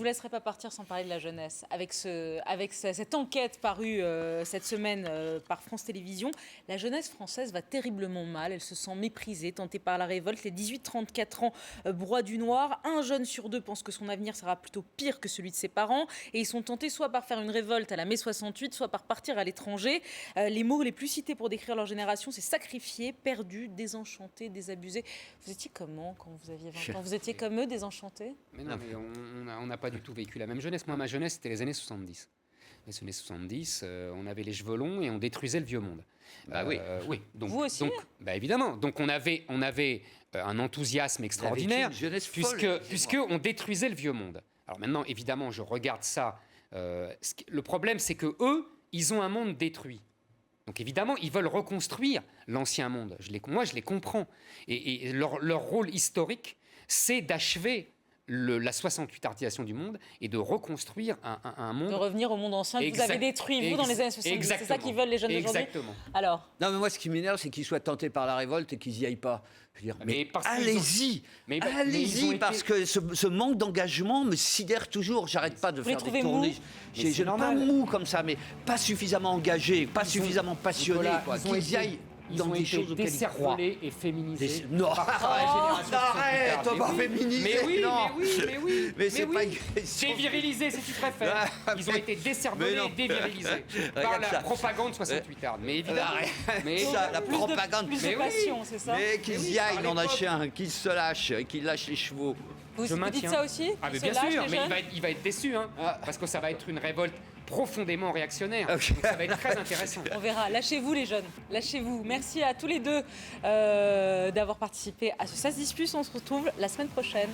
vous laisserai pas partir sans parler de la jeunesse. Avec cette enquête parue cette semaine par France Télévisions, la jeunesse française va terriblement mal. Elle se sent méprisée, tentée par la révolte. Les 18-34 ans broient du noir. Un jeune sur deux pense que son avenir sera plutôt pire que celui de ses parents. Et ils sont tentés soit par faire une révolte à la mai 68, soit par partir à l'étranger. Les mots les plus cités pour décrire leur génération, c'est sacrifié, perdu, désenchanté, désabusé. Vous étiez comment quand vous aviez 20 ans? Vous étiez comme eux, désenchantés? Mais non, mais on n'a pas du tout vécu la même jeunesse. Moi, ma jeunesse, c'était les années 70. Les années 70, on avait les cheveux longs et on détruisait le vieux monde. Oui. Oui. Donc, vous aussi? Évidemment. Donc on avait un enthousiasme extraordinaire, puisque on détruisait le vieux monde. Alors maintenant, évidemment, je regarde ça. Le problème, c'est que eux, ils ont un monde détruit. Donc évidemment, ils veulent reconstruire l'ancien monde. Moi, je les comprends. Et leur rôle historique, c'est d'achever la 68artisation du monde et de reconstruire un monde... De revenir au monde ancien que vous avez détruit, vous, dans les années 70. C'est ça qu'ils veulent, les jeunes d'aujourd'hui? Exactement. Alors, Non, mais moi, ce qui m'énerve, c'est qu'ils soient tentés par la révolte et qu'ils n'y aillent pas. Je veux dire, mais parce qu'ils allez-y, mais ils ont allez-y, été- parce que ce manque d'engagement me sidère toujours. J'arrête pas de Vous les faire des trouvez tournées. mous? J'ai pas mou comme ça, mais pas suffisamment engagé, pas suffisamment passionné. Nicolas, Quoi. ils ont Qu'ils y été- aillent ils dans ont des été choses auxquelles ils croient. décervelés et féminisés. Non, par la génération arrête, plus on va tard. féminiser. Mais oui, non. mais oui. Mais c'est pas une question. Dévirilisés, si tu préfères. Ils ont été décervelés Mais non. et dévirilisés par Regarde la ça. propagande 68arde. Mais évidemment. Mais Ça, la plus propagande. plus Mais de oui. passion, c'est ça? Mais qu'ils oui, y aillent, par nom d'un l'époque. chien, qu'ils se lâchent, qu'ils lâchent les chevaux. Vous je dites maintiens. ça aussi? Ah, mais Se bien lâchent, sûr, les mais jeunes? il va être déçu, hein, parce que ça va être une révolte profondément réactionnaire. Ok. Donc ça va être très intéressant. On verra. Lâchez-vous, les jeunes. Lâchez-vous. Merci à tous les deux d'avoir participé à ce Ça se dispute. On se retrouve la semaine prochaine.